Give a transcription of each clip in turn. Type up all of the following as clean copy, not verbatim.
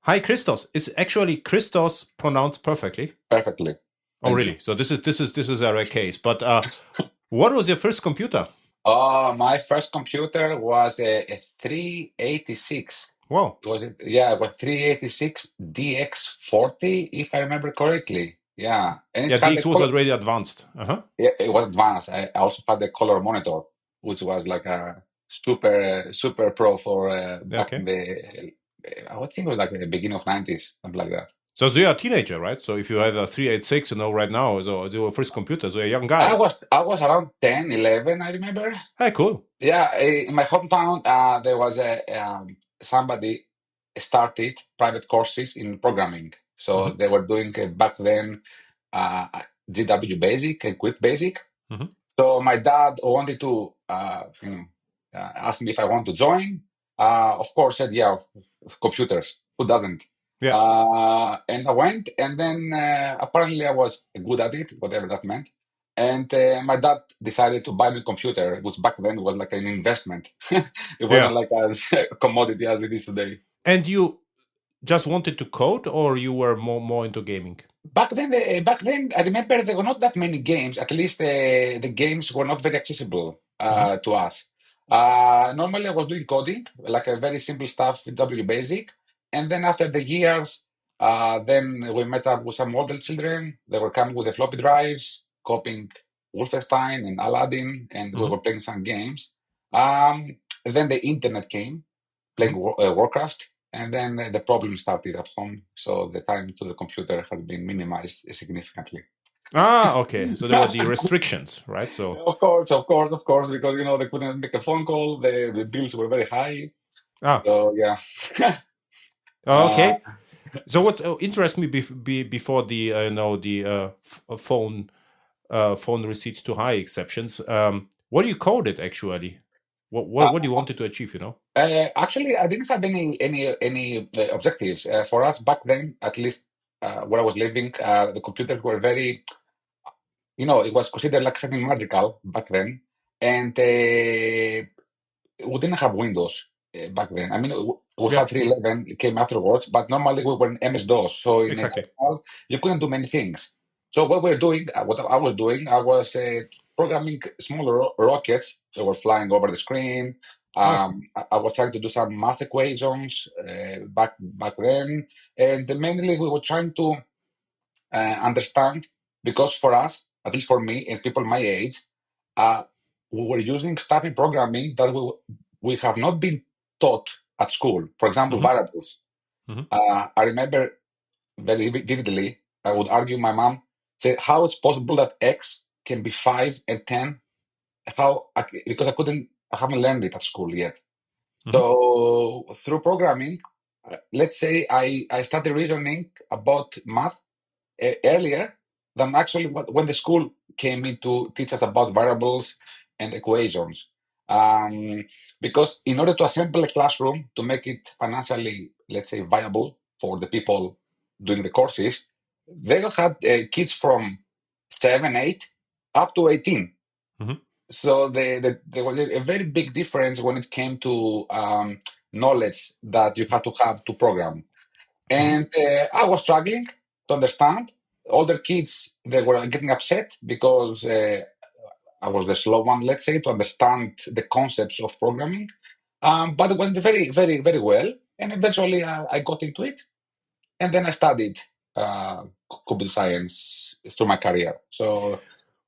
Hi, Christos. Is actually Christos pronounced perfectly? Perfectly. Oh, really? So this is a rare case. But what was your first computer? My first computer was a 386. Wow. Was it? Yeah, it was 386 DX40, if I remember correctly. Yeah, and it Yeah, had the DX was color. already advanced. Uh-huh. Yeah, it was advanced. I also had the color monitor, which was like a super pro for Yeah, back in okay. the. I would think it was like the beginning of 90s, something like that. So you're a teenager, right? So if you had a 386, right now, so your first computer, so you're a young I guy. was I was around 10, 11, I remember. Hey, cool. Yeah, in my hometown, there was a somebody started private courses in programming. So Mm-hmm. they were doing back then uh, GW Basic and Quick Basic. Mm-hmm. So my dad wanted to ask me if I want to join. Of course, said yeah, computers. Who doesn't? Yeah. And I went, and then apparently I was good at it, whatever that meant. And my dad decided to buy me a computer, which back then was like an investment. It wasn't Yeah. like a commodity as it is today. And you just wanted to code, or you were more into gaming? Back then, I remember there were not that many games. At least the games were not very accessible Mm-hmm. to us. Normally, I was doing coding, like a very simple stuff, W Basic. And then after the years, then we met up with some older children. They were coming with the floppy drives, copying Wolfenstein and Aladdin, and we Mm-hmm. were playing some games. Then the internet came, playing Mm-hmm. Warcraft. And then the problem started at home, so the time to the computer had been minimized significantly. Ah, okay. So there were the restrictions, right? So Of course, because they couldn't make a phone call. The bills were very high. ah, So yeah. uh, okay. So what interests me before the the phone receipts to high exceptions. What do you code it actually? What do you wanted to achieve? actually, I didn't have any objectives for us back then. At least where I was living, the computers were very, it was considered like something magical back then, and we didn't have Windows back then. I mean, we Yeah, had 311, it came afterwards, but normally we were in MS-DOS. So in a exactly. terminal, you couldn't do many things. So what we're doing, what I was programming small rockets that were flying over the screen. Oh, I was trying to do some math equations back then, and mainly we were trying to understand, because for us, at least for me and people my age, uh, we were using stuff in programming that we have not been taught at school. For example, hmm variables. hmm I remember very vividly, I would argue my mom said, how it's possible that X can be 5 and 10? Because I haven't learned it at school yet. hmm So through programming, let's say I started reasoning about math earlier than actually when the school came in to teach us about variables and equations. Um, because in order to assemble a classroom to make it financially, let's say, viable for the people doing the courses, they had kids from 7, 8 up to 18. hmm So there was a very big difference when it came to knowledge that you had to have to program. hmm And I was struggling to understand. Older kids, they were getting upset because I was the slow one, let's say, to understand the concepts of programming. But it went very, very, very well. And eventually I got into it. And then I studied computer science through my career. So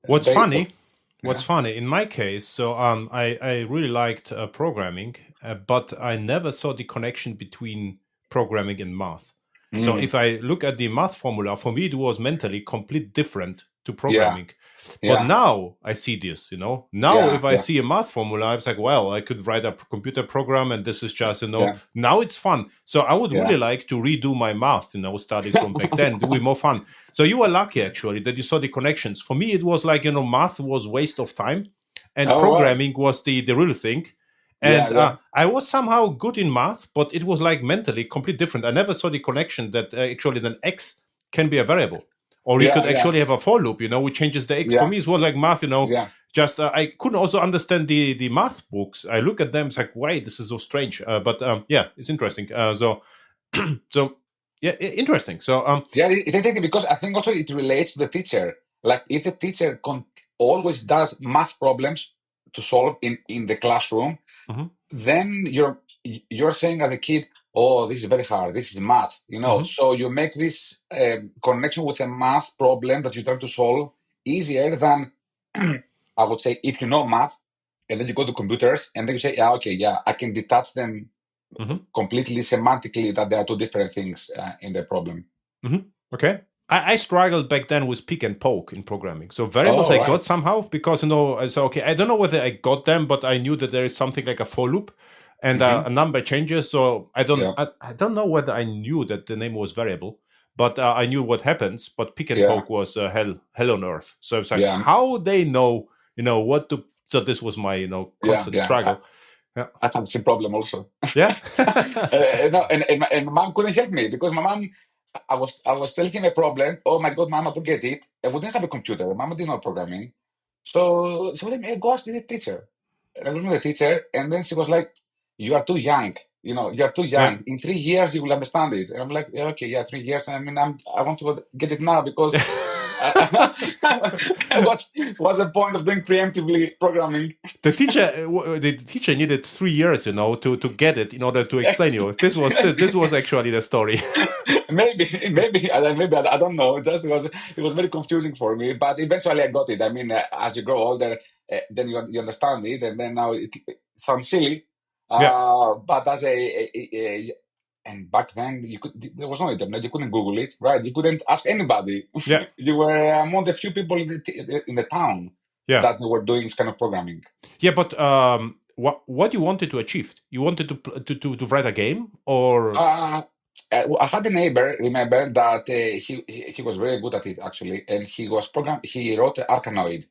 What's very, funny? What's yeah. funny in my case? So I really liked programming, but I never saw the connection between programming and math. So Mm, if I look at the math formula, for me it was mentally complete different to yeah, programming. But yeah, now I see this, Now yeah, if I yeah, see a math formula, I'm like, well, I could write a computer program and this is just, yeah, now it's fun. So I would yeah. really like to redo my math, studies from back then. It would be more fun. So you were lucky actually that you saw the connections. For me, it was like, math was waste of time and All right. programming was the real thing. Yeah, And yeah, I was somehow good in math, but it was like mentally completely different. I never saw the connection that actually then X can be a variable. Or you yeah, could yeah, actually have a for loop, which changes the X. For yeah, me, it was like math, yeah. just I couldn't also understand the math books. I look at them, it's like, wait, this is so strange. But yeah, it's interesting. So Yeah, interesting. So Yeah, it because I think also it relates to the teacher. Like if the teacher always does math problems to solve in the classroom, mhm, then you're saying as a kid, oh, this is very hard. This is math, mhm, So you make this connection with a math problem that you try to solve easier than I would say if you know math and then you go to computers and then you say, yeah, okay, yeah, I can detach them mhm, completely semantically that there are two different things in the problem. mhm. Okay. I struggled back then with pick and poke in programming. So variables Oh, I right. got somehow because I said, okay, I don't know whether I got them, but I knew that there is something like a for loop and Mm-hmm. a number changes. So I don't Yeah. I don't know whether I knew that the name was variable, but I knew what happens. But pick and Yeah. poke was hell on earth. So it's like Yeah. how they know what to. So this was my Yeah. constant Yeah. struggle. Yeah. I had the same problem also. Yeah. No, and my mom couldn't help me because my mom, I was telling him a problem. Oh my God, mama, forget it. And we didn't have a computer. Mama didn't know programming. So she told me, hey, go ask the teacher. And I went to the teacher, and then she was like, you are too young. You are too Yeah. young. In 3 years, you will understand it. And I'm like, yeah, okay, yeah, 3 years. I mean, I want to get it now because what's the point of doing preemptively programming? The teacher needed 3 years, to get it in order to explain you. This was actually the story. maybe I don't know. It was very confusing for me, but eventually I got it. I mean, as you grow older, then you understand it, and then now it sounds silly. Yeah. But and back then there was no internet. You couldn't Google it, right? You couldn't ask anybody. Yeah. You were among the few people in the town Yeah. that were doing this kind of programming. Yeah, but what you wanted to achieve? You wanted to write a game, or I had a neighbor, remember, that he was very good at it, actually, and he wrote Arkanoid.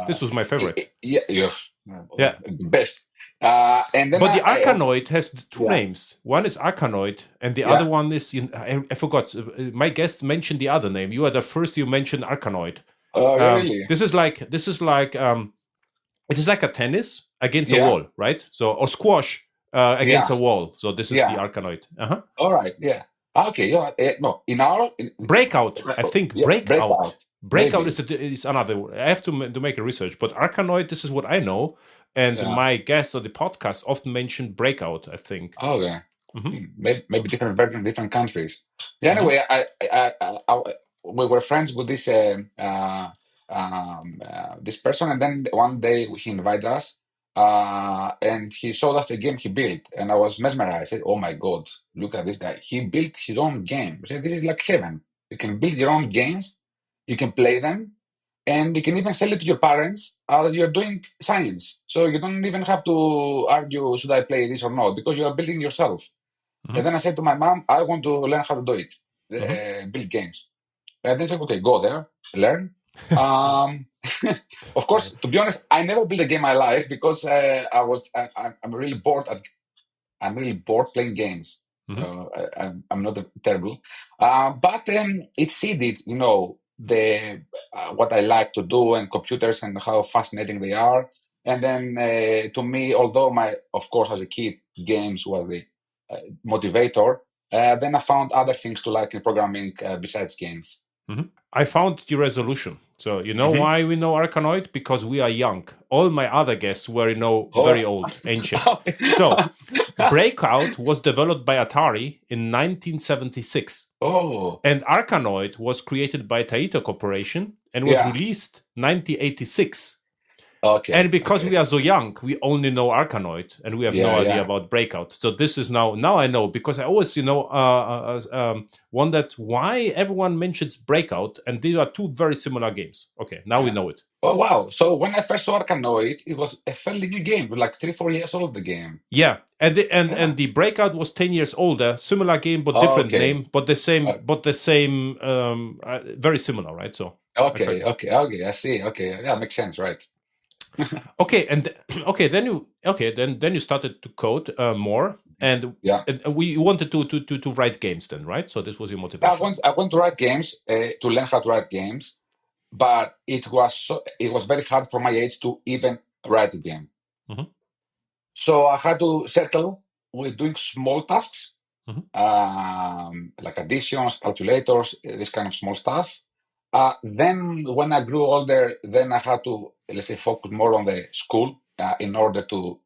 this was my favorite. Yeah, yes, Yeah. the best. And then But the Arkanoid has two yeah. names. One is Arkanoid, and the Yeah. other one is I forgot. My guest mentioned the other name. You are the first. You mentioned Arkanoid. Really? This is like it is like a tennis against a Yeah. wall, right? So or squash against Yeah. a wall. So this is Yeah. the Arkanoid. All right. Yeah. Okay. Yeah. No. Breakout. I think Yeah, breakout. Breakout Maybe. is another. I have to make a research, but Arkanoid. This is what I know, and Yeah. my guests on the podcast often mention breakout. I think. Okay. Mhm. Maybe different versions in different countries. Yeah. Anyway, we were friends with this person, and then one day he invited us, and he showed us the game he built, and I was mesmerized. I said, "Oh my God, look at this guy! He built his own game." I said, "This is like heaven. You can build your own games, you can play them, and you can even sell it to your parents. You're doing science, so you don't even have to argue should I play this or not because you are building yourself." And then I said to my mom, I want to learn how to do it, build games. And then she said, okay, go there, learn. Of course, to be honest, I never built a game in my life because I'm really bored. I'm really bored playing games. I'm not terrible, but it seeded, what I like to do and computers and how fascinating they are. And then to me, although of course, as a kid, games were the motivator. Then I found other things to like in programming besides games. I found the resolution. So you know why we know Arkanoid? Because we are young. All my other guests were, very old, ancient. So Breakout was developed by Atari in 1976. Oh. And Arkanoid was created by Taito Corporation and was released 1986. Okay. And because we are so young, we only know Arkanoid, and we have no idea about Breakout. So this is now I know, because I always, wondered why everyone mentions Breakout, and these are two very similar games. Okay, now we know it. Oh wow! So when I first saw Arkanoid, it was a fairly new game, like 3-4 years old. The game. Yeah, and the Breakout was 10 years older, similar game but different name, but the same, very similar, right? So okay, I see. Okay, yeah, makes sense, right? Then you started to code more, and we wanted to write games then, right? So this was your motivation. I want to write games, to learn how to write games, but it was very hard for my age to even write a game. So I had to settle with doing small tasks like additions, calculators, this kind of small stuff. Then when I grew older, then I had to, let's say, focus more on the school in order to,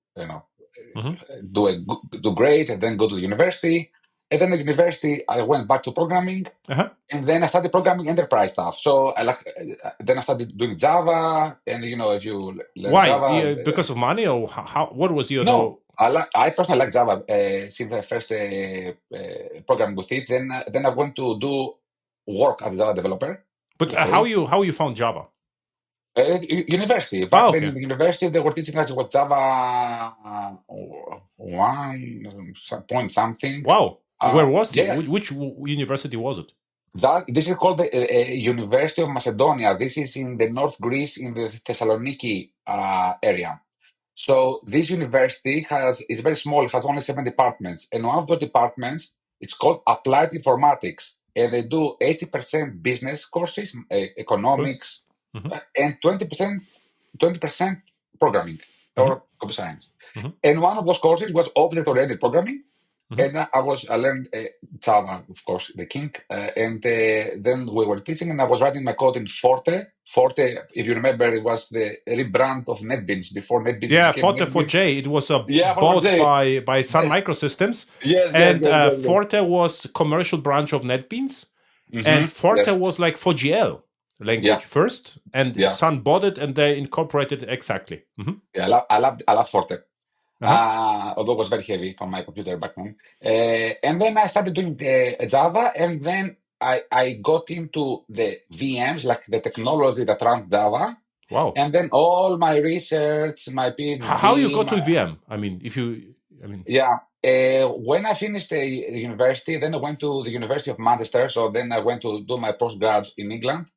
do great and then go to the university. And then at the university, I went back to programming, and then I started programming enterprise stuff. So then I started doing Java, and if you learn Why? Java, Because of money, or how? What was your no? I personally like Java. Since I first programmed with it, then I went to do work as a Java developer. But how you found Java? University. Back then in the university, they were teaching us what Java 1 point something. Wow. Where was it? Which university was it? This is called the University of Macedonia. This is in the North Greece, in the Thessaloniki area. So this university is very small. It has only 7 departments. And one of those departments, it's called Applied Informatics. And they do 80% business courses, economics, and 20% programming or computer science. And one of those courses was object-oriented programming. And I learned Java, of course, the king. And then we were teaching, and I was writing my code in Forte. Forte, if you remember, it was the rebrand of NetBeans before NetBeans. Yeah, Forte for J. It was bought by Sun Microsystems. Yes, and Forte was commercial branch of NetBeans. And Forte was like 4GL language first, and Sun bought it, and they incorporated it exactly. Yeah, I loved Forte. Although it was very heavy for my computer back then. And then I started doing Java, and then I got into the VMs, like the technology that runs Java. Wow. And then all my research, my PhD. How you got to VM? When I finished the university, then I went to the University of Manchester. So then I went to do my postgrad in England.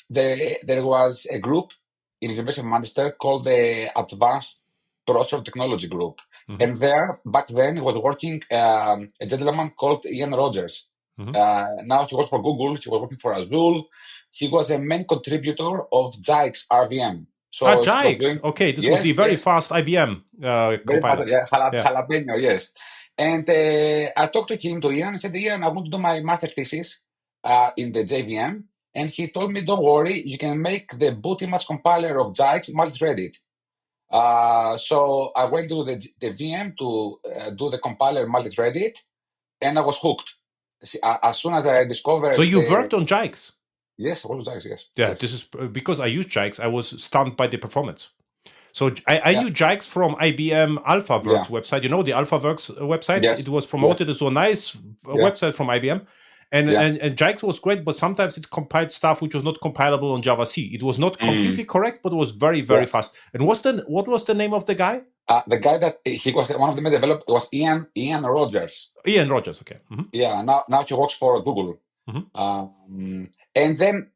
There was a group in the University of Manchester called the Advanced Processor Technology Group. And there, back then, was working a gentleman called Ian Rogers. Now he works for Google. He was working for Azul. He was a main contributor of JAIX RVM. So JAIX. Okay, this was the very fast IBM compiler. Jalapeno, yes. And I talked to Ian and said, Ian, I want to do my master thesis in the JVM. And he told me, don't worry, you can make the boot image compiler of JAIX multi-threaded. So I went to the VM to do the compiler multi-threaded, and I was hooked. As soon as I discovered... So you worked on JAIX? Yes, I worked on JAIX, yes. Yeah, this is because I used JAIX, I was stunned by the performance. So I knew JAIX from IBM AlphaWorks website. You know the AlphaWorks website? Yes. It was promoted as a nice website from IBM. And JAIX was great, but sometimes it compiled stuff which was not compilable on Java C. It was not completely correct, but it was very, very fast. And what was the name of the guy? The guy that he was one of the main developers was Ian Rogers. Ian Rogers, okay. Yeah, now he works for Google. And then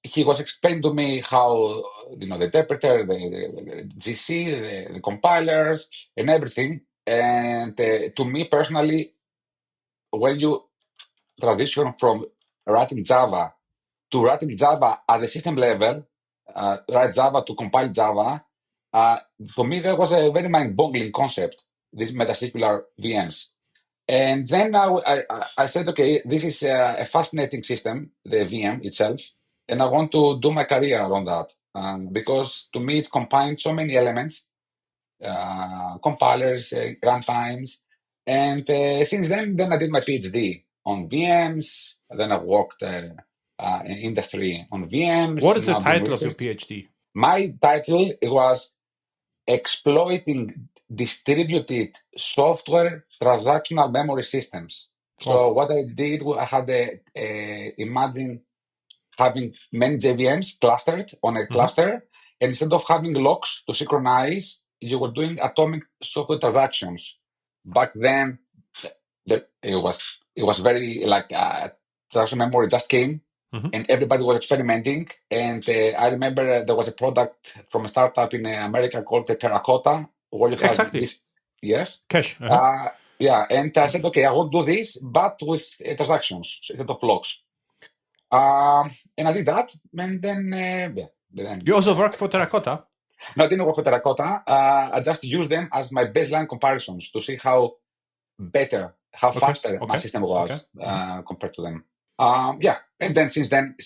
he was explaining to me how the interpreter, the GC, the compilers, and everything. And to me personally, when you transition from writing Java to writing Java at the system level, write Java to compile Java, for me that was a very mind-boggling concept, these metasecular VMs. And then I said, okay, this is a fascinating system, the VM itself, and I want to do my career on that, because to me it combines so many elements, compilers, runtimes, and since then I did my PhD on VMs. Then I worked in industry on VMs. What is the title of your PhD? My title was Exploiting Distributed Software Transactional Memory Systems. So what I did, I had imagine having many JVMs clustered on a cluster, and instead of having locks to synchronize, you were doing atomic software transactions. Back then, it was very like transaction memory just came, and everybody was experimenting. And I remember there was a product from a startup in America called the Terracotta, where you have this. Yes. Cache. And I said, okay, I will do this, but with transactions instead of locks. And I did that, and then you also worked for Terracotta? No, I didn't work for Terracotta. I just used them as my baseline comparisons to see how better how faster my system was compared to them. And then since then,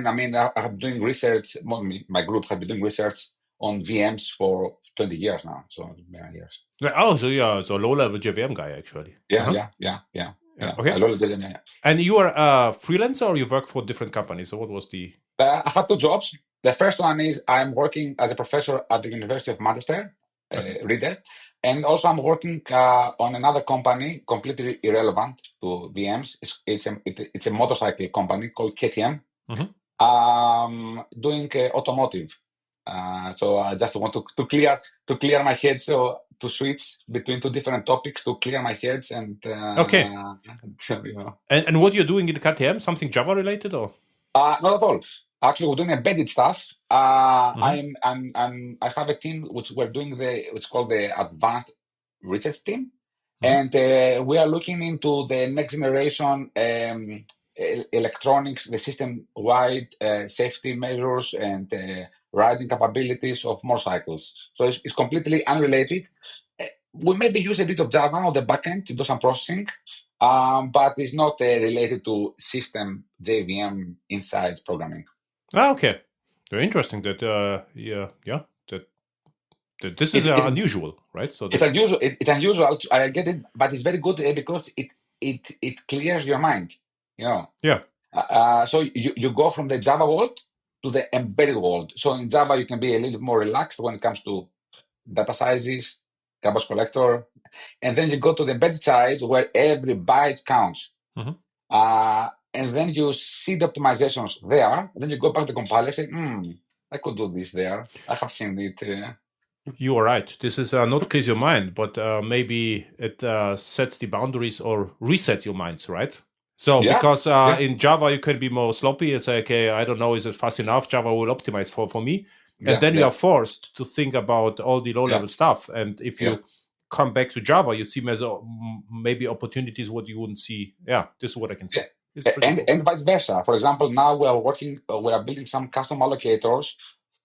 I mean, I have been doing research. My group has been doing research on VMs for 20 years now, so many years. Oh, so you're a low-level JVM guy, actually. Yeah. Okay. And you are a freelancer, or you work for different companies? So what was the? I have 2 jobs. The first one is I'm working as a professor at the University of Manchester, reader, and also I'm working on another company, completely irrelevant to VMs. It's a motorcycle company called KTM, doing automotive. So I just want to clear my head, so to switch between 2 different topics to clear my heads and okay. So, you know. And what you're doing in the KTM? Something Java related, or? Not at all. Actually, we're doing embedded stuff. I have a team which we're doing it's called the Advanced Research Team, and we are looking into the next generation electronics, the system-wide safety measures and riding capabilities of motorcycles. So it's completely unrelated. We maybe use a bit of Java on the backend to do some processing, but it's not related to system JVM inside programming. Okay, very interesting. That that this is unusual, right? So it's unusual. It's unusual. I get it, but it's very good because it clears your mind. You know. Yeah. So you go from the Java world to the embedded world. So in Java you can be a little more relaxed when it comes to data sizes, garbage collector, and then you go to the embedded side where every byte counts. And then you see the optimizations there. And then you go back to the compiler and say, I could do this there. I have seen it. You are right. This is not clears your mind, but maybe it sets the boundaries or resets your minds, right? So because in Java you can be more sloppy and say, okay, I don't know, is it fast enough? Java will optimize for me. And then you are forced to think about all the low-level stuff. And if you come back to Java, you see maybe opportunities what you wouldn't see. Yeah, this is what I can say. And vice versa. For example, now we are building some custom allocators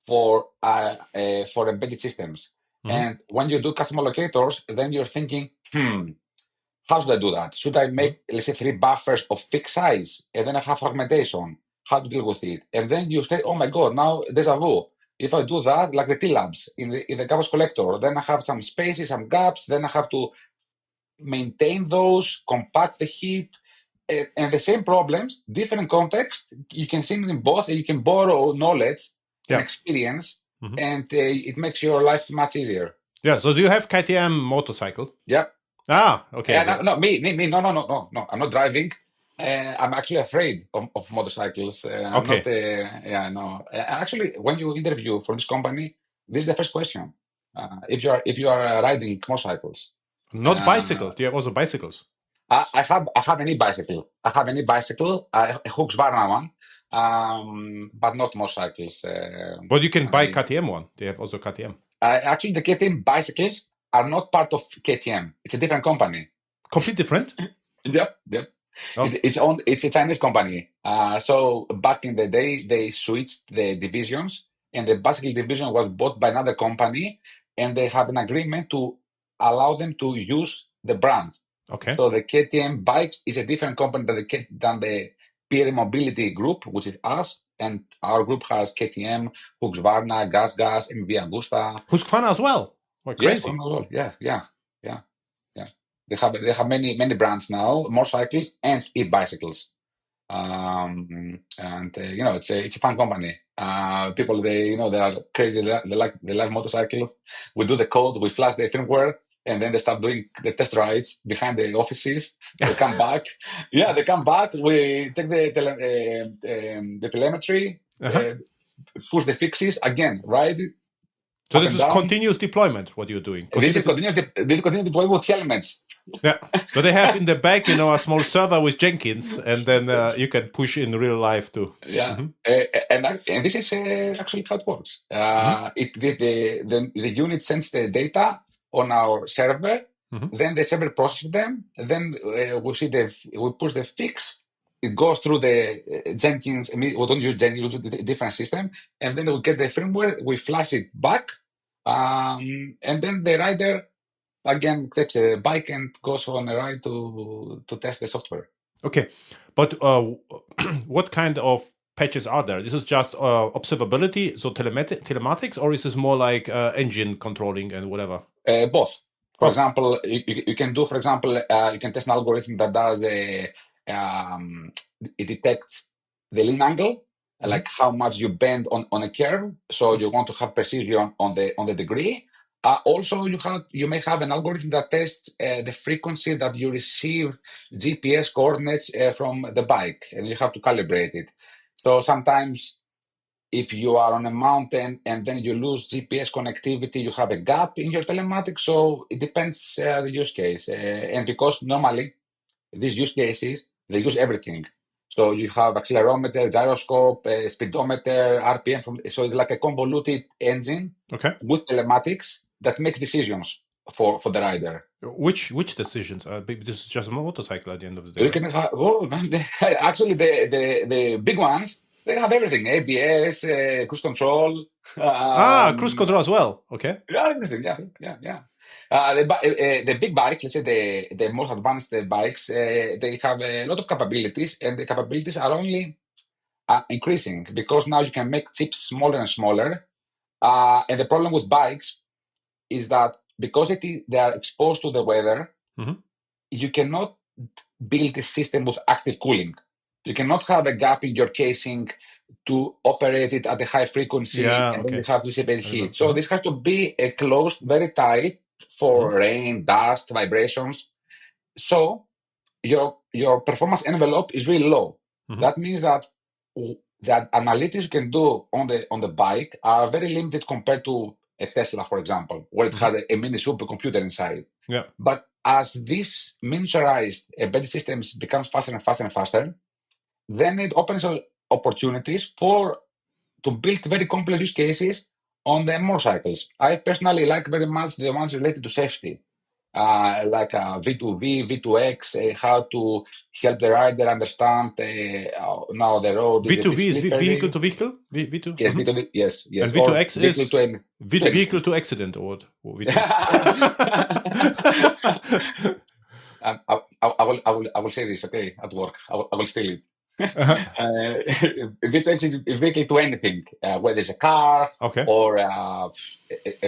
for embedded systems. And when you do custom allocators, then you're thinking, how should I do that? Should I make, let's say, 3 buffers of fixed size, and then I have fragmentation? How to deal with it? And then you say, oh my God, now deja vu. If I do that, like the T-labs in the garbage collector, then I have some spaces, some gaps, then I have to maintain those, compact the heap, and the same problems, different context. You can see it in both, and you can borrow knowledge and experience, and it makes your life much easier. Yeah. So do you have KTM motorcycle? Yeah. Okay. No, me. No. I'm not driving. I'm actually afraid of motorcycles. I'm not. No. Actually, when you interview for this company, this is the first question. If you are riding motorcycles, not bicycles. Do you have also bicycles? I have an e-bicycle. I have an e-bicycle, a Husqvarna one, but not motorcycles. But you can buy KTM one. They have also KTM. Actually, the KTM bicycles are not part of KTM. It's a different company. Completely different? Yep. Oh. It's a Chinese company. So back in the day, they switched the divisions, and the bicycle division was bought by another company, and they have an agreement to allow them to use the brand. Okay. So the KTM bikes is a different company than the Peer Mobility Group, which is us, and our group has KTM, Husqvarna, Gas, MV Agusta. Husqvarna as well. Crazy. Yes, yeah. They have many brands now, motorcycles and e-bicycles, and it's a fun company. People they are crazy. They like motorcycle. We do the code, we flash the firmware, and then they start doing the test rides behind the offices. They come back. They come back. We take the telemetry, push the fixes again, ride. So this is continuous deployment, what you're doing? This is continuous deployment with helmets. Yeah. So they have in the back, a small server with Jenkins, and then you can push in real life too. Yeah. And this is actually how it works. The unit sends the data on our server, then the server processes them, then we push the fix. It goes through the Jenkins. We don't use Jenkins, we use a different system, and then we get the firmware. We flash it back, and then the rider again takes a bike and goes on a ride to test the software. Okay, but what kind of patches are there? This is just observability, so telematics, or is this more like engine controlling and whatever? Both. For example, you can do, for example, you can test an algorithm that does it detects the lean angle, like how much you bend on a curve. So you want to have precision on the degree. Also, you may have an algorithm that tests the frequency that you receive GPS coordinates from the bike, and you have to calibrate it. So sometimes, if you are on a mountain and then you lose GPS connectivity, you have a gap in your telematics. So it depends the use case. And because normally these use cases, they use everything. So you have accelerometer, gyroscope, speedometer, RPM. So it's like a convoluted engine with telematics that makes decisions for the rider. Which decisions? This is just a motorcycle at the end of the day. You can have, actually, the big ones, they have everything: ABS, cruise control. Cruise control as well. Okay. Yeah, everything. Yeah. The big bikes, let's say the most advanced bikes, they have a lot of capabilities, and the capabilities are only increasing because now you can make chips smaller and smaller. And the problem with bikes is that because they are exposed to the weather, you cannot build a system with active cooling. You cannot have a gap in your casing to operate it at a high frequency, and then you have to dissipate heat. So this has to be closed very tight for rain, dust, vibrations. So your performance envelope is really low. That means that analytics you can do on the bike are very limited compared to a Tesla, for example, where it had a mini supercomputer inside. Yeah. But as these miniaturized embedded systems becomes faster and faster and faster, then it opens opportunities to build very complex use cases on the motorcycles. I personally like very much the ones related to safety, like V2V, V2X, how to help the rider understand now the road. V2V is vehicle to vehicle? V2? Yes, V2V, yes. And V2X is vehicle to accident, or V2X? I will say this, okay, at work. I will steal it. V2X is vehicle to anything, whether it's a car or a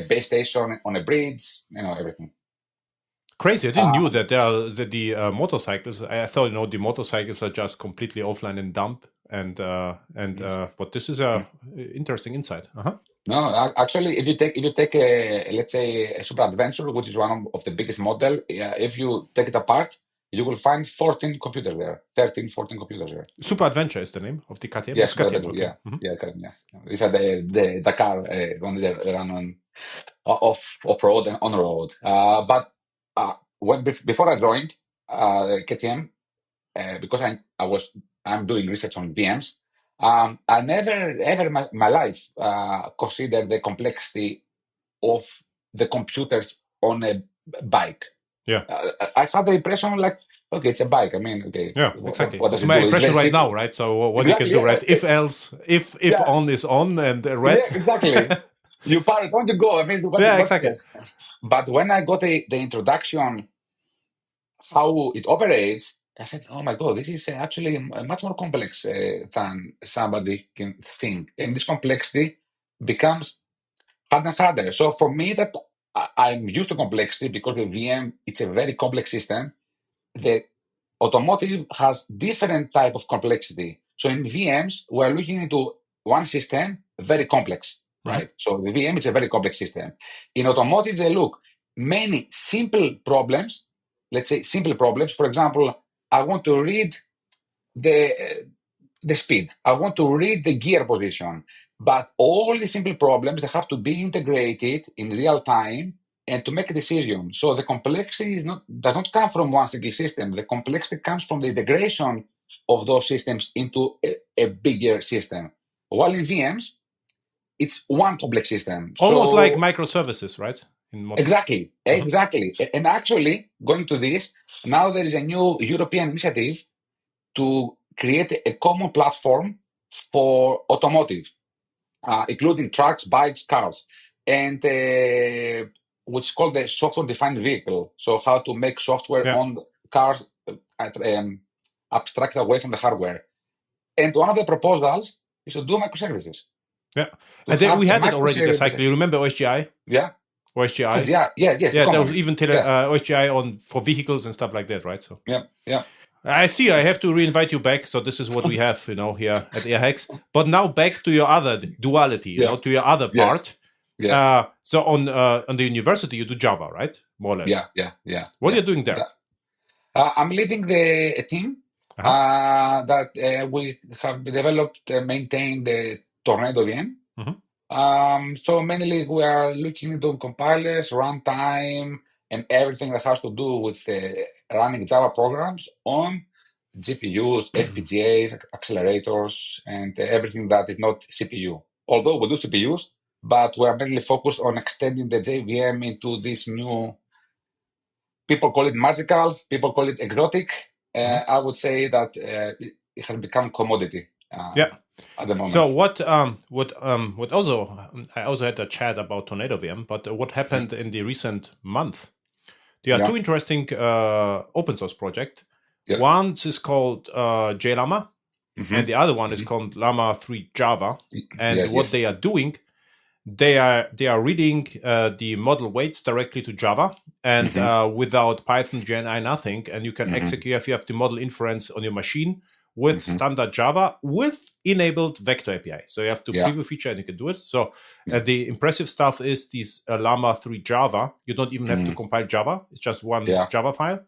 base station on a bridge, everything. Crazy! I didn't knew that the motorcycles. I thought the motorcycles are just completely offline and dump. But this is a interesting insight. No, actually, if you take let's say a Super Adventure, which is one of the biggest model, if you take it apart, you will find 14 computers there, 13, 14 computers there. Super Adventure is the name of the KTM? Yes, KTM, okay. KTM. These are the Dakar when they run on off-road and on-road. But before I joined KTM, because I'm doing research on VMs, I never ever in my life considered the complexity of the computers on a bike. Yeah, I had the impression like, okay, it's a bike. I mean, okay. Yeah, exactly. What does it's my impression right simple. now, right? So what exactly, you can do, right? If else, if on is on and red. Yeah, exactly. You park on you go. I mean, exactly. But when I got the introduction, how it operates, I said, oh my God, this is actually much more complex than somebody can think. And this complexity becomes harder and harder. So for me, that I'm used to complexity because the VM, it's a very complex system. The automotive has different type of complexity. So in VMs, we're looking into one system, very complex, right? So the VM is a very complex system. In automotive, they look many simple problems. Let's say simple problems. For example, I want to read the speed. I want to read the gear position. But all the simple problems, they have to be integrated in real time and to make a decision. So the complexity does not come from one single system. The complexity comes from the integration of those systems into a bigger system. While in VMs, it's one complex system. Almost like microservices, right? Exactly. And actually, going to this, now there is a new European initiative to create a common platform for automotive, including trucks, bikes, cars. And which is called the software-defined vehicle. So how to make software on cars abstract away from the hardware. And one of the proposals is to do microservices. Yeah, and then we had it already, the cycle. You remember OSGI? Yeah. OSGI? Yes. Yeah, there was even OSGI for vehicles and stuff like that, right? So yeah. I see. I have to reinvite you back. So this is what we have, here at AirHacks. But now back to your other duality, to your other part. Yeah. So on the university, you do Java, right? More or less. Yeah. What are you doing there? I'm leading a team that we have developed and maintained the TornadoVM. So mainly we are looking into compilers, runtime, and everything that has to do with running Java programs on GPUs, FPGAs, accelerators, and everything that is not CPU. Although we do CPUs, but we are mainly focused on extending the JVM into this new. People call it magical. People call it exotic. I would say that it has become commodity. At the moment. So what also, I also had a chat about TornadoVM, but what happened in the recent month? There are two interesting open source projects. One is called JLlama, and the other one is called Llama 3 Java. And what they are doing, they are reading the model weights directly to Java and without Python, GNI, nothing. And you can execute if you have the model inference on your machine with standard Java with enabled vector API. So you have to preview feature and you can do it. So the impressive stuff is this Llama 3 Java. You don't even have to compile Java. It's just one Java file.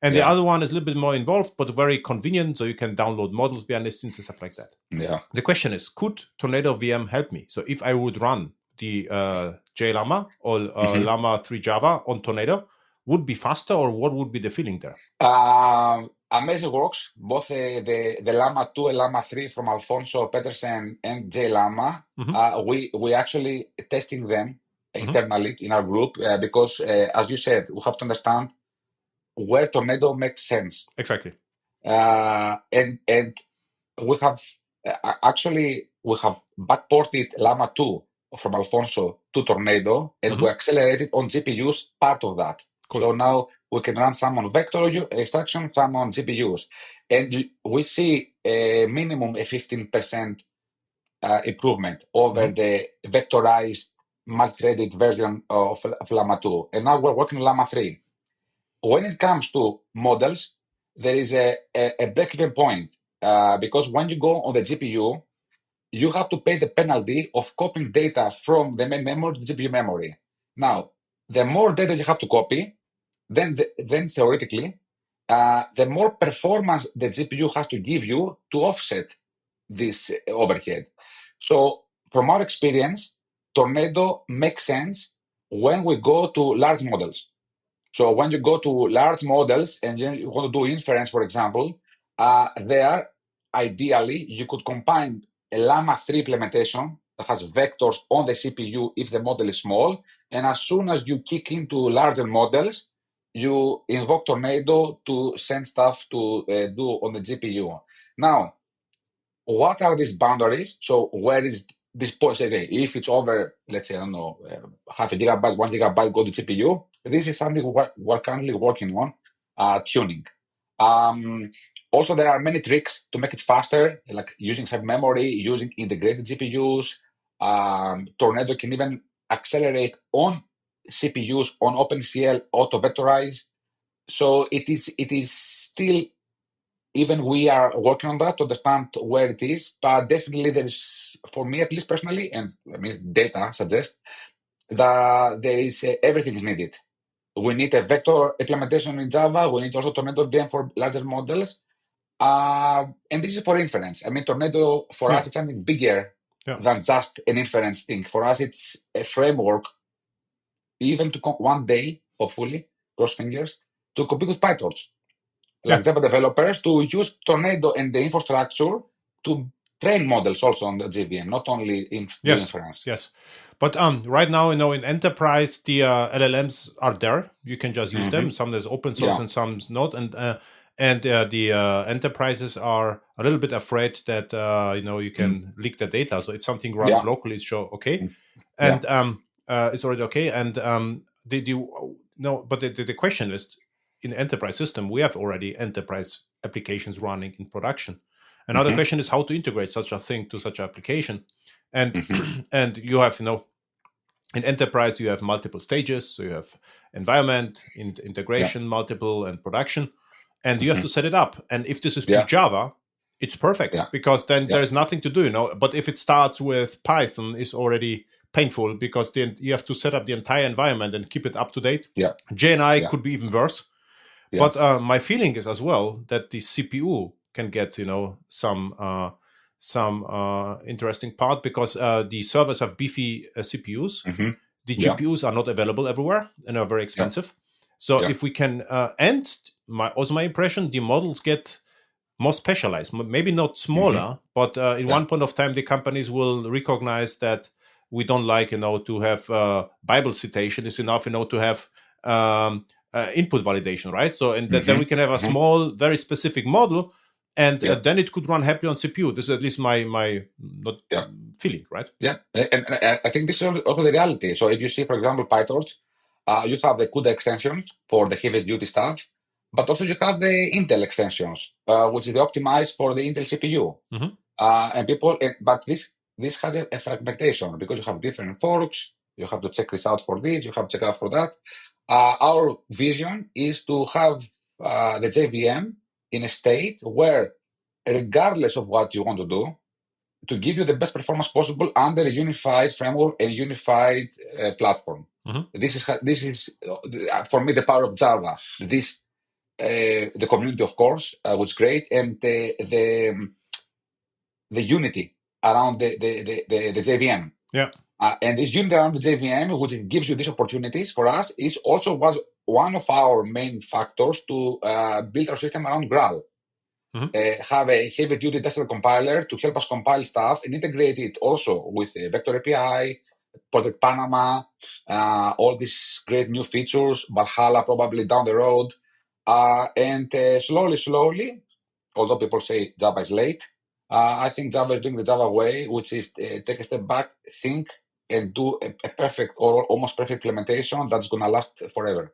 And the other one is a little bit more involved, but very convenient. So you can download models behind instance and stuff like that. Yeah. The question is, could TornadoVM help me? So if I would run the JLlama or Llama 3 Java on Tornado, would be faster, or what would be the feeling there? Amazing works. Both the Llama 2 and Llama 3 from Alfonso Petersen and JLlama. We actually testing them internally in our group because, as you said, we have to understand where Tornado makes sense. Exactly. And we have we have backported Llama 2 from Alfonso to Tornado, and we accelerated on GPUs part of that. Cool. So now we can run some on vector extraction, some on GPUs. And we see a minimum 15% improvement over the vectorized multi-threaded version of Llama 2. And now we're working on Llama 3. When it comes to models, there is a break-even point because when you go on the GPU, you have to pay the penalty of copying data from the main memory to GPU memory. Now, the more data you have to copy, then theoretically, the more performance the GPU has to give you to offset this overhead. So, from our experience, Tornado makes sense when we go to large models. So, when you go to large models and you want to do inference, for example, there, ideally, you could combine a Llama 3 implementation that has vectors on the CPU if the model is small. And as soon as you kick into larger models, you invoke Tornado to send stuff to do on the GPU. Now, what are these boundaries? So where is this point? Okay, if it's over, let's say, I don't know, half a gigabyte, 1 gigabyte go to GPU, this is something we're currently working on, tuning. Also, there are many tricks to make it faster, like using sub-memory, using integrated GPUs. Tornado can even accelerate on CPUs on OpenCL, auto-vectorize. So it is still, even we are working on that to understand where it is, but definitely there is, for me at least personally, and I mean data suggests that there is everything is needed. We need a vector implementation in Java. We need also TornadoVM for larger models. And this is for inference. I mean, Tornado for us, it's something bigger than just an inference thing. For us, it's a framework, even to one day, hopefully, cross fingers, to compete with PyTorch. Like Java developers to use Tornado and the infrastructure to train models also on the JVM, not only in inference. Yes. But right now, in enterprise, the LLMs are there. You can just use them. Some there's open source and some not. And the enterprises are a little bit afraid that you can leak the data. So if something runs locally, it's sure okay, and it's already okay. And the question is, in enterprise system, we have already enterprise applications running in production. Another question is how to integrate such a thing to such an application. And and you have, in enterprise, you have multiple stages. So you have environment, integration, multiple, and production. And you have to set it up. And if this is pure Java, it's perfect because then there is nothing to do, But if it starts with Python, it's already painful because then you have to set up the entire environment and keep it up to date. JNI could be even worse. But my feeling is as well that the CPU can get, some interesting part because the servers have beefy CPUs. The GPUs are not available everywhere and are very expensive. So if we can, and my impression, the models get more specialized, maybe not smaller, but in one point of time, the companies will recognize that we don't like, to have Bible citation. It's enough, to have input validation, right? So, and then we can have a small, very specific model, and then it could run happily on CPU. This is at least my feeling, right? Yeah, and I think this is also the reality. So if you see, for example, PyTorch, you have the CUDA extensions for the heavy duty stuff, but also you have the Intel extensions, which is optimized for the Intel CPU. But this has a fragmentation because you have different forks. You have to check this out for this. You have to check out for that. Our vision is to have the JVM in a state where, regardless of what you want to do, to give you the best performance possible under a unified framework and unified platform. This is for me the power of Java. The community, of course, was great, and the unity around the JVM. And this unity around the JVM, which gives you these opportunities for us, was one of our main factors to build our system around Graal. Have a heavy-duty tester compiler to help us compile stuff and integrate it also with Vector API, Project Panama, all these great new features, Valhalla probably down the road. And slowly, although people say Java is late, I think Java is doing the Java way, which is take a step back, think, and do a perfect or almost perfect implementation that's going to last forever.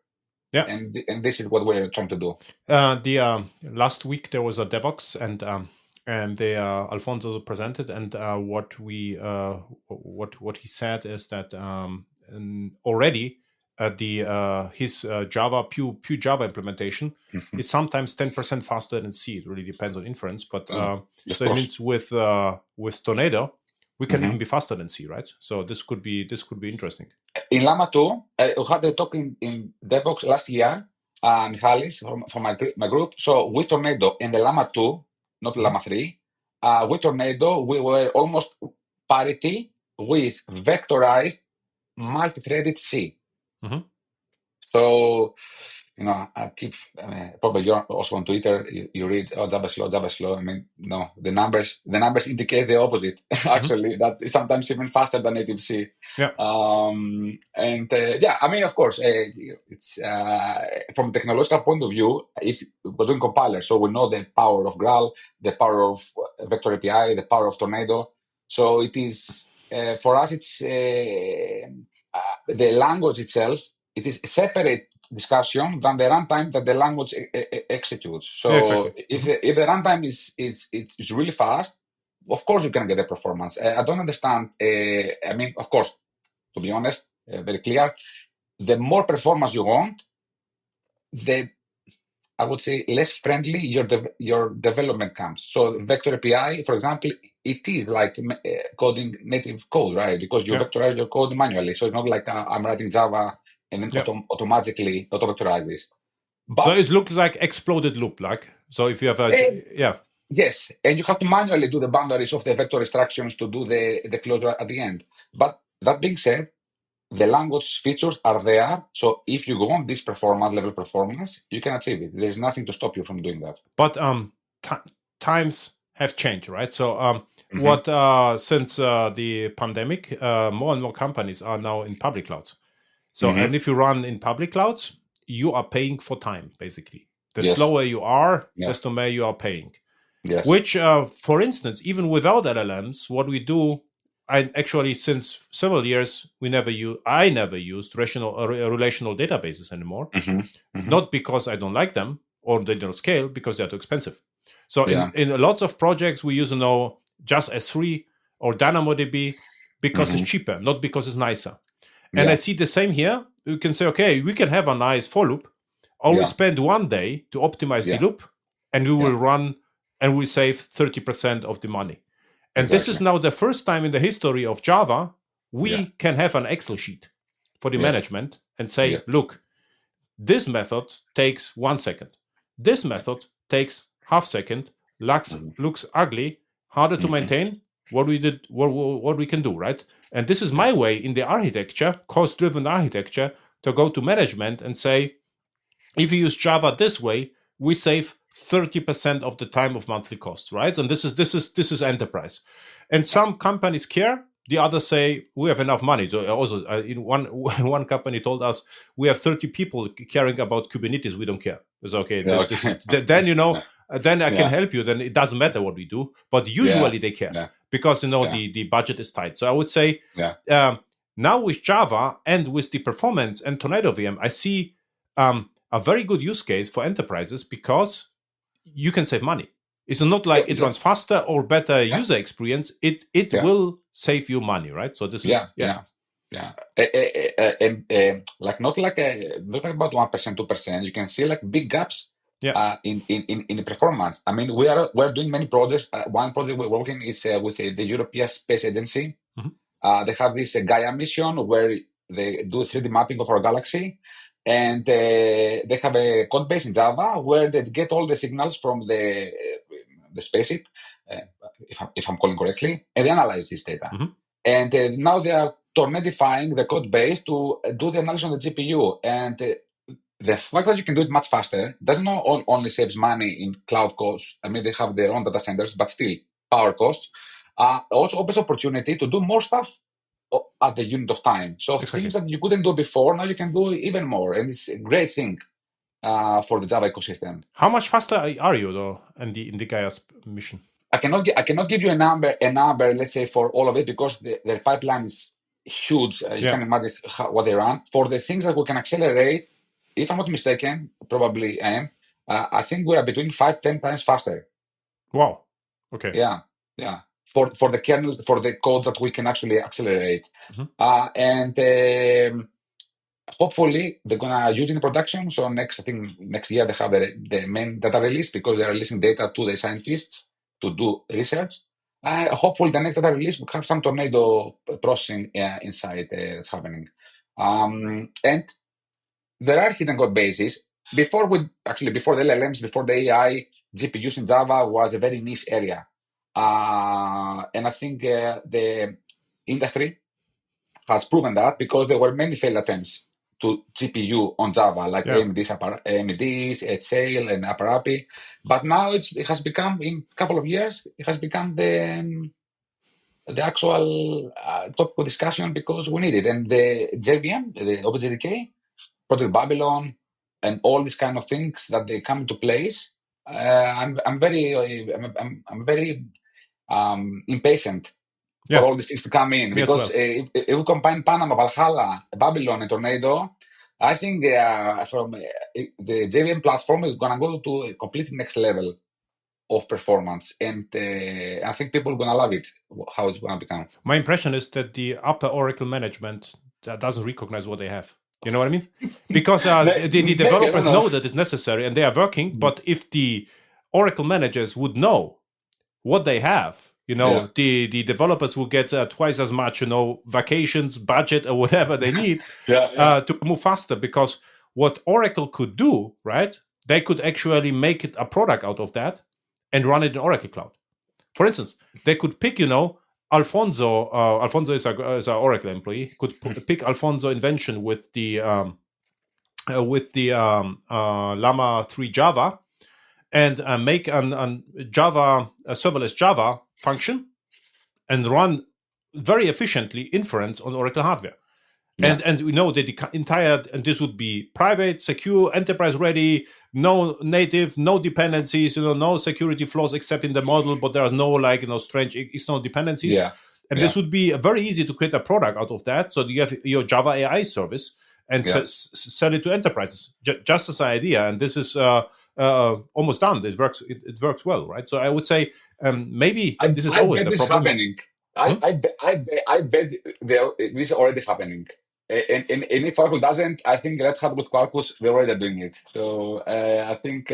And this is what we're trying to do. The last week there was a DevOps, and they Alfonso presented, and what he said is that already his Java pure Java implementation is sometimes 10% faster than C. It really depends on inference, but so it means with Tornado we can even be faster than C, right? So this could be interesting. In Llama 2, we had the talk in DevOps last year, and Halis from my group. So with Tornado in the Llama 2, not Llama 3, with Tornado, we were almost parity with vectorized multi-threaded C. So, I keep, probably you're also on Twitter, you read, Java slow. I mean, no, the numbers indicate the opposite, actually, that is sometimes even faster than native C. I mean, of course, it's from a technological point of view, if we're doing compilers, so we know the power of Graal, the power of Vector API, the power of Tornado. So it is, for us, it's the language itself, it is a separate discussion than the runtime that the language executes. So if the runtime is really fast, of course you can get the performance. I don't understand. I mean, of course, to be honest, very clear. The more performance you want, I would say less friendly your development comes. So Vector API, for example, it is like coding native code, right? Because you vectorize your code manually. So it's not like I'm writing Java and then automatically auto-vectorize this. But, so it looks like exploded loop, so if you have yes, and you have to manually do the boundaries of the vector instructions to do the closure at the end. But that being said, the language features are there. So if you want this level performance, you can achieve it. There's nothing to stop you from doing that. But times have changed, right? So since the pandemic, more and more companies are now in public clouds. So, and if you run in public clouds, you are paying for time, basically. The slower you are, desto more you are paying. Which, for instance, even without LLMs, what we do, actually, since several years, I never used relational databases anymore. Not because I don't like them or they don't scale, because they're too expensive. So in lots of projects, we use just S3 or DynamoDB because it's cheaper, not because it's nicer. And I see the same here. You can say, okay, we can have a nice for loop. Or we spend one day to optimize the loop, and we will run and we save 30% of the money. And this is now the first time in the history of Java we can have an Excel sheet for the management and say, look, this method takes 1 second. This method takes half second, looks ugly, harder to maintain. What we can do, right? And this is my way in the architecture, cost-driven architecture, to go to management and say, if you use Java this way, we save 30% of the time of monthly costs, right? And this is enterprise. And some companies care. The others say we have enough money. So also, in one company told us we have 30 people caring about Kubernetes. We don't care. It's okay. Then then I can help you. Then it doesn't matter what we do. But usually they care because the budget is tight. So I would say now with Java and with the performance and TornadoVM, I see a very good use case for enterprises because you can save money. It's not like it runs faster or better user experience. It will save you money, right? So this is like not about 1%, 2%. You can see like big gaps in the performance. I mean, we're doing many projects. One project we're working is with the European Space Agency. They have this Gaia mission where they do 3D mapping of our galaxy. And they have a code base in Java where they get all the signals from the spaceship, if I'm calling correctly, and they analyze this data. And now they are tornadifying the code base to do the analysis on the GPU. And the fact that you can do it much faster doesn't only saves money in cloud costs. I mean, they have their own data centers, but still power costs. Also opens opportunity to do more stuff at the unit of time. So things that you couldn't do before, now you can do even more. And it's a great thing for the Java ecosystem. How much faster are you though in the Gaia mission? I cannot give you a number, let's say, for all of it, because the pipeline is huge. You can imagine what they run. For the things that we can accelerate, if I'm not mistaken, probably I am, I think we are between 5-10 times faster. Wow. Okay. Yeah. For the kernel, for the code that we can actually accelerate. And hopefully they're going to use it in production. So next year they have the main data release, because they are releasing data to the scientists to do research. Hopefully the next data release will have some Tornado processing inside that's happening. And there are hidden code bases. Before the LLMs, before the AI, GPUs in Java was a very niche area. And I think the industry has proven that, because there were many failed attempts to GPU on Java, like AMD's, Sail, and Aparapi. But now it has become, in a couple of years, it has become the actual topic of discussion, because we need it. And the JVM, the OpenJDK, Project Babylon, and all these kind of things that they come into place. I'm very impatient for all these things to come in, because if we combine Panama, Valhalla, Babylon, and Tornado, I think from the JVM platform is going to go to a completely next level of performance, and I think people are going to love it, how it's going to become. My impression is that the upper Oracle management doesn't recognize what they have. You know what I mean? Because the developers know that it's necessary and they are working, but if the Oracle managers would know what they have, the developers will get twice as much, vacations, budget, or whatever they need to move faster. Because what Oracle could do, right? They could actually make it a product out of that and run it in Oracle Cloud. For instance, they could pick, Alfonso is an Oracle employee, could pick Alfonso invention with the Llama 3 Java, and make a serverless Java function and run very efficiently inference on Oracle hardware. And the entire, and this would be private, secure, enterprise ready, no native, no dependencies, no security flaws except in the model, but there are no strange external dependencies. And this would be very easy to create a product out of that. So you have your Java AI service and sell it to enterprises, just as an idea. And this is almost done. It works well, right? So I would say maybe this is always the problem. Happening. I bet this is already happening. And if Quarkus doesn't, I think Red Hat with Quarkus, we're already doing it. So I think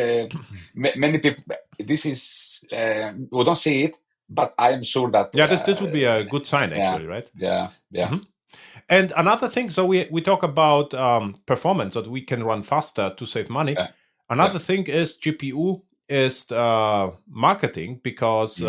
many people, this is, we don't see it, but I am sure that... this would be a good sign, actually, right? Yeah. And another thing, so we talk about performance, that we can run faster to save money. Another thing is GPU is marketing, because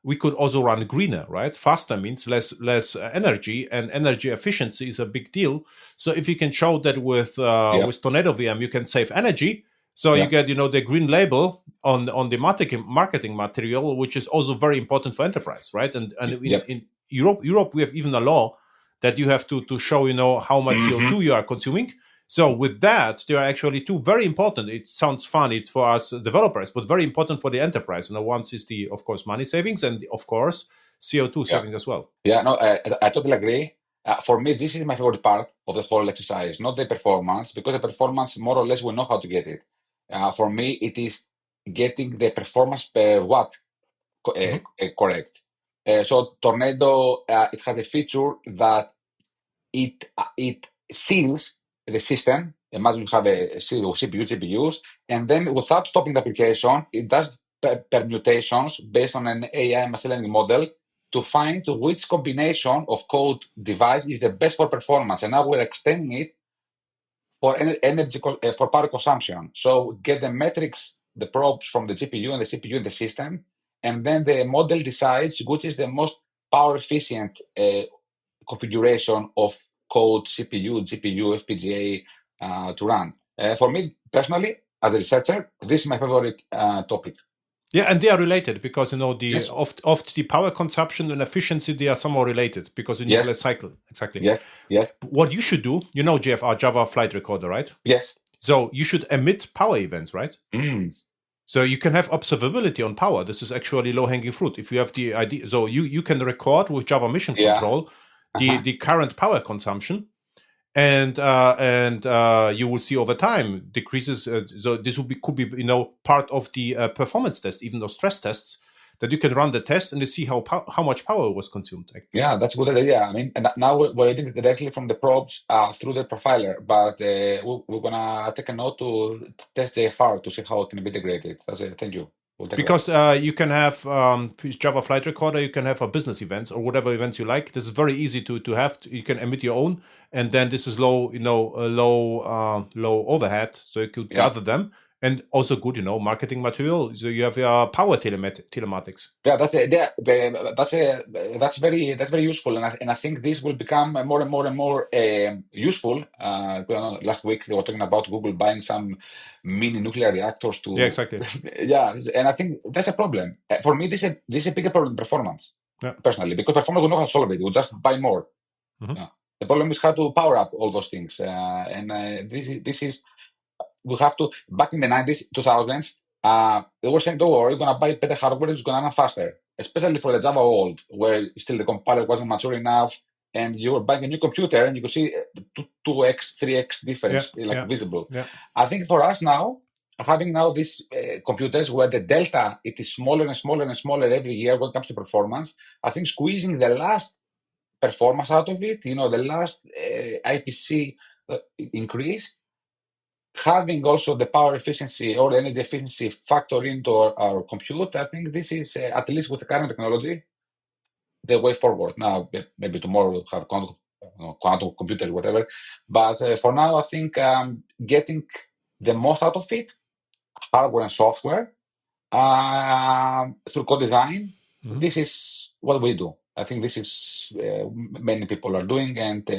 we could also run greener, right? Faster means less energy, and energy efficiency is a big deal. So if you can show that with TornadoVM, you can save energy, so you get the green label on the marketing material, which is also very important for enterprise, right? And in Europe, we have even a law that you have to show how much CO2 you are consuming. So with that, there are actually two very important. It sounds fun, it's for us developers, but very important for the enterprise. Once is of course, money savings, and of course, CO2 savings as well. Yeah, no, I totally agree. For me, this is my favorite part of the whole exercise, not the performance, because the performance, more or less, we know how to get it. For me, it is getting the performance per watt correct. So Tornado, it has a feature that it fills the system. Imagine you have a CPU, GPUs, and then without stopping the application, it does permutations based on an AI machine learning model to find which combination of code device is the best for performance. And now we're extending it for energy, for power consumption. So get the metrics, the probes from the GPU and the CPU in the system, and then the model decides which is the most power efficient configuration of code, CPU, GPU, FPGA to run. For me personally, as a researcher, this is my favorite topic. Yeah, and they are related because oft the power consumption and efficiency, they are somehow related because you need less cycle. Exactly. Yes. What you should do, JFR, Java Flight Recorder, right? Yes. So you should emit power events, right? So you can have observability on power. This is actually low-hanging fruit. If you have the idea, so you can record with Java Mission Control the current power consumption, and you will see over time decreases. So this could be part of the performance test, even those stress tests, that you can run the test and you see how much power was consumed. Yeah, that's a good idea. I mean, now we're reading directly from the probes through the profiler, but we're gonna take a note to test JFR to see how it can be integrated. That's it. Thank you. Because you can have Java Flight Recorder, you can have a business events or whatever events you like. This is very easy to have. You can emit your own, and then this is low overhead, so you could gather them. And also good, marketing material. So you have your power telematics. Yeah, that's very useful, and I think this will become more and more useful. Last week they were talking about Google buying some mini nuclear reactors to. Yeah, exactly. And I think that's a problem. For me, this is a bigger problem than performance. Personally, because performance we know how to solve it. We'll just buy more. The problem is how to power up all those things, and this is. We have to, back in the 90s, 2000s, they were saying, don't worry, you're going to buy better hardware, it's going to run faster. Especially for the Java world, where still the compiler wasn't mature enough, and you were buying a new computer, and you could see 2x, 3x difference, visible. Yeah. I think for us now, having now these computers where the delta, it is smaller and smaller and smaller every year when it comes to performance, I think squeezing the last performance out of it, the last IPC increase, having also the power efficiency or the energy efficiency factor into our compute, I think this is, at least with the current technology, the way forward. Now, maybe tomorrow we'll have quantum computer, whatever. But for now, I think getting the most out of it, hardware and software, through code design, this is what we do. I think this is many people are doing, and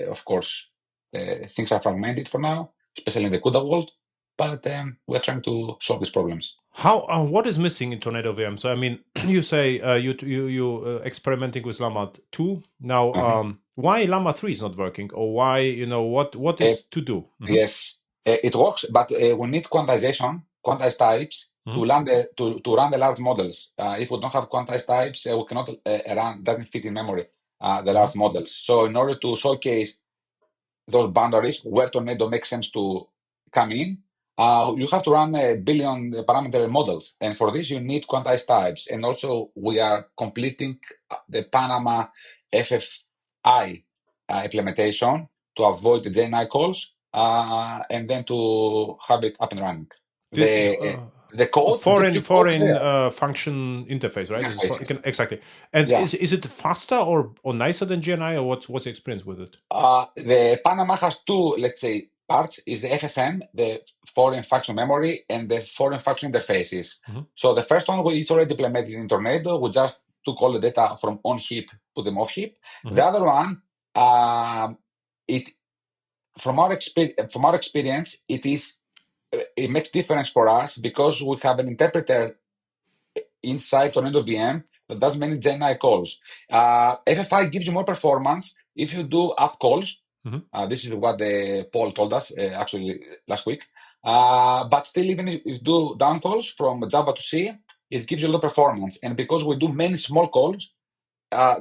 of course, things are fragmented for now, especially in the CUDA world, but we're trying to solve these problems. What is missing in TornadoVM? So, I mean, you say you experimenting with Llama 2. Now, why Llama 3 is not working? Or why, what is to do? Yes, it works, but we need quantization, quantized types, to run the large models. If we don't have quantized types, we cannot run, doesn't fit in memory, the large models. So in order to showcase those boundaries where Tornado makes sense to come in, you have to run a billion parameter models. And for this, you need quantized types. And also, we are completing the Panama FFI implementation to avoid the JNI calls and then to have it up and running. The code, foreign function interface, right? Exactly. And is it faster or nicer than GNI, or what's the experience with it? The Panama has two, let's say, parts. Is the FFM, the foreign function memory, and the foreign function interfaces. So the first one is already implemented in Tornado. We just took all the data from on heap, put them off heap. The other one, from our experience, it makes difference for us because we have an interpreter inside TornadoVM that does many GenAI calls. FFI gives you more performance if you do up calls. This is what the Paul told us actually last week. But still, even if you do down calls from Java to C, it gives you a lot of performance. And because we do many small calls,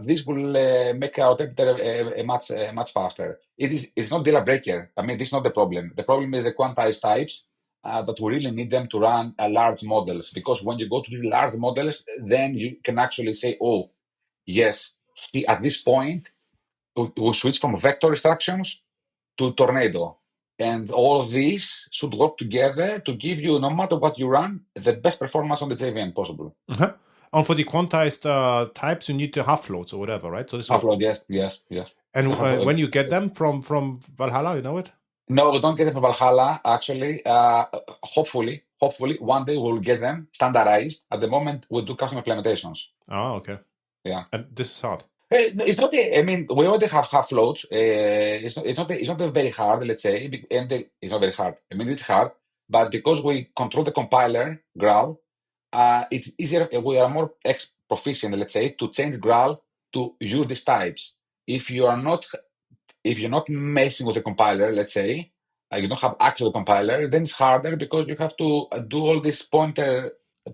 this will make our interpreter much faster. It's not deal breaker. I mean, this is not the problem. The problem is the quantized types. That we really need them to run large models, because when you go to the large models, then you can actually say, oh, yes, at this point, we switch from vector instructions to Tornado. And all of these should work together to give you, no matter what you run, the best performance on the JVM possible. And for the quantized types, you need to half floats or whatever, right? So this half float, yes. And when you get them from Valhalla, you know it? No, we don't get them from Valhalla, actually. Hopefully, one day we'll get them standardized. At the moment, we'll do custom implementations. Oh, okay. Yeah. And this is hard. It's not. I mean, we already have half floats. It's not very hard, let's say. And it's not very hard. I mean, it's hard, but because we control the compiler Graal, it's easier. We are more proficient, let's say, to change Graal to use these types. If you're not messing with the compiler, let's say, you don't have actual compiler, then it's harder because you have to do all this pointer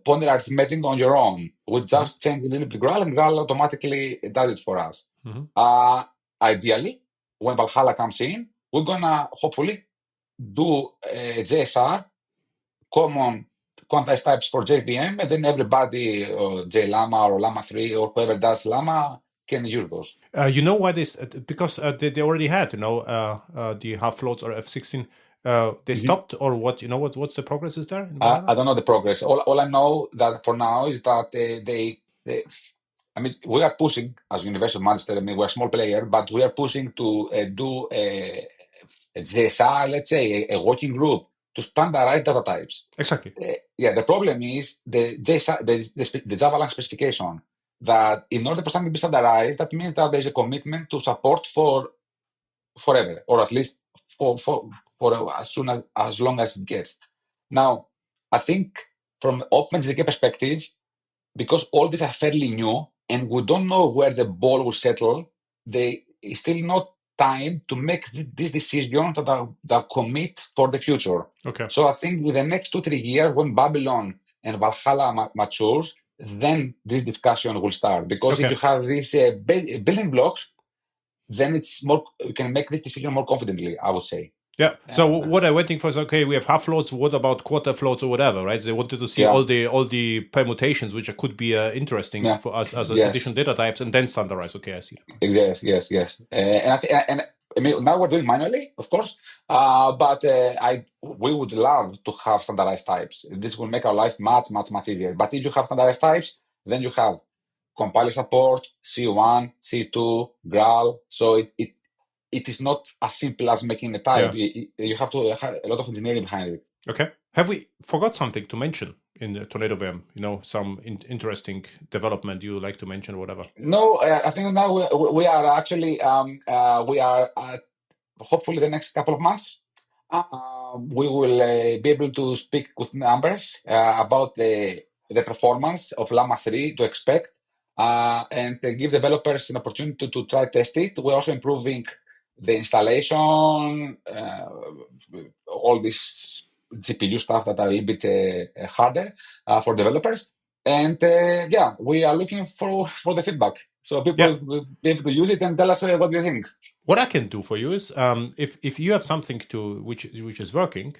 arithmetic on your own. We just change a little bit Graal, and Graal automatically does it for us. Ideally, when Valhalla comes in, we're gonna hopefully do JSR, common quantized types for JVM, and then everybody, JLlama or Llama 3 or whoever does Llama, can use those. You know why this? Because they already had, the half floats or F16. They stopped, or what? You know what's the progress is there? I don't know the progress. All I know that for now is that they I mean, we are pushing as University of Manchester. I mean, we're a small player, but we are pushing to do a JSR, let's say, a working group to standardize data types. Exactly. The problem is the JSR, the Java lang specification. That in order for something to be standardized, that means that there's a commitment to support for forever, or at least for as long as it gets. Now, I think from OpenJDK perspective, because all these are fairly new and we don't know where the ball will settle, it's still not time to make this decision that commit for the future. Okay. So I think in the next 2-3 years, when Babylon and Valhalla matures, then this discussion will start. Because if you have these building blocks, then it's more, you can make this decision more confidently, I would say. Yeah. So what I'm waiting for is, okay, we have half floats. What about quarter floats or whatever, right? They wanted to see all the permutations, which could be interesting for us as additional data types, and then standardize. Okay, I see. Yes. And I mean, now we're doing manually, of course, but we would love to have standardized types. This will make our life much easier. But if you have standardized types, then you have compiler support, C1, C2, Graal. So it is not as simple as making a type. You have to have a lot of engineering behind it. Okay. Have we forgot something to mention in the TornadoVM? Some interesting development you would like to mention or whatever? No, I think now we are actually, hopefully the next couple of months, we will be able to speak with numbers about the performance of Llama 3 to expect, and give developers an opportunity to try test it. We're also improving the installation, all these GPU stuff that are a little bit harder for developers. And we are looking for the feedback. So people will be able to use it and tell us what they think. What I can do for you is, if you have something which is working,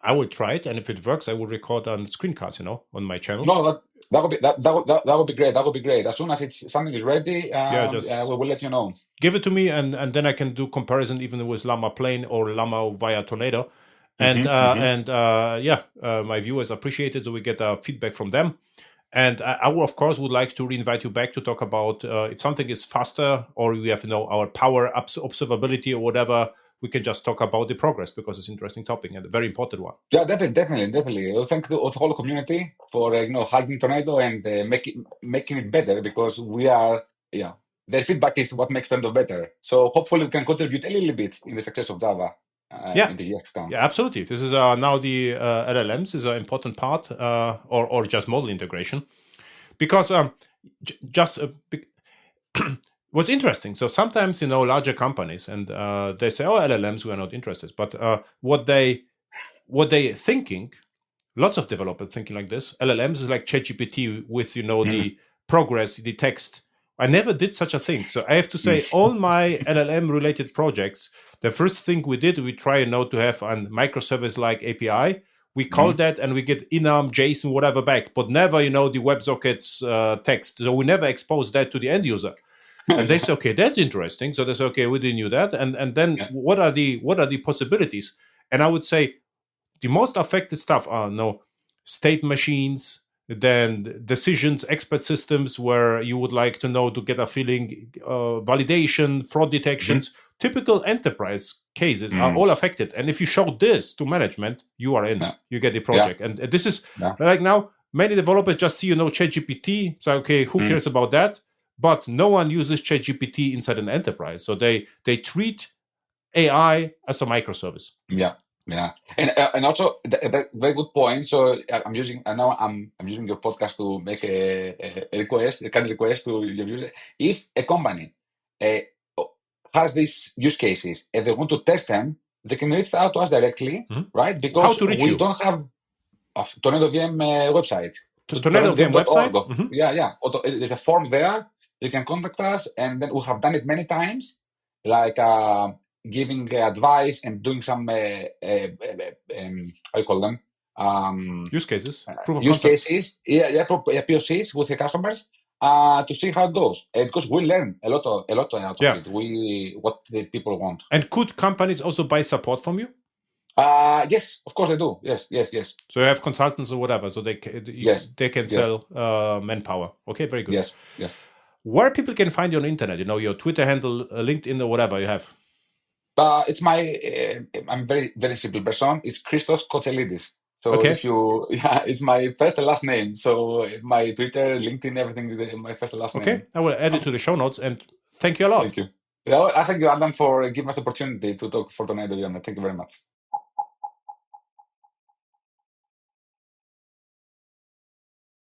I will try it, and if it works, I will record on screencast, on my channel. No, that would be great. That would be great. As soon as something is ready, we will let you know. Give it to me, and then I can do comparison even with Llama plain or Llama via Tornado, and my viewers appreciate it, so we get feedback from them. And I will, of course, would like to reinvite you back to talk about if something is faster or we have, our power observability or whatever. We can just talk about the progress because it's an interesting topic and a very important one. Yeah, definitely. Well, thank the whole community for helping Tornado and making it better, because we are their feedback is what makes Tornado better. So hopefully we can contribute a little bit in the success of Java in the years to come. Yeah, absolutely. This is now the LLMs is an important part, or just model integration, because what's interesting. So sometimes larger companies and they say, "Oh, LLMs, we are not interested." But what they thinking, lots of developers thinking like this. LLMs is like ChatGPT with the progress, the text. I never did such a thing. So I have to say, all my LLM related projects, the first thing we did, we try to have a microservice like API. We call that and we get enum, JSON, whatever back, but never, the WebSockets text. So we never expose that to the end user. And they say, okay, that's interesting. So they say, okay, we didn't know that. And then what are the possibilities? And I would say the most affected stuff are state machines, then decisions, expert systems, where you would like to get a feeling, validation, fraud detections. Typical enterprise cases are all affected. And if you show this to management, you are in. You get the project. And this is like now, many developers just see, ChatGPT. So, okay, who cares about that? But no one uses ChatGPT inside an enterprise. So they treat AI as a microservice. Yeah. And also a very good point. So I'm using your podcast to make a request, a kind request to your user. If a company has these use cases and they want to test them, they can reach out to us directly, right? Because we don't have a TornadoVM website. TornadoVM website? Yeah. There's a form there. You can contact us, and then we have done it many times, like giving advice and doing some how you call them, use cases, cases, POCs with the customers to see how it goes, because we learn a lot out of it. What the people want. And could companies also buy support from you? Yes, of course they do. Yes. So you have consultants or whatever, so they can sell manpower. Okay, very good. Yes. Where people can find you on the internet, your Twitter handle, LinkedIn, or whatever you have. It's my. I'm very, very simple person. It's Christos Kotselidis. So it's my first and last name. So my Twitter, LinkedIn, everything is my first and last name. Okay, I will add it to the show notes. And thank you a lot. Thank you. I thank you, Adam, for giving us the opportunity to talk for TornadoVM. Thank you very much.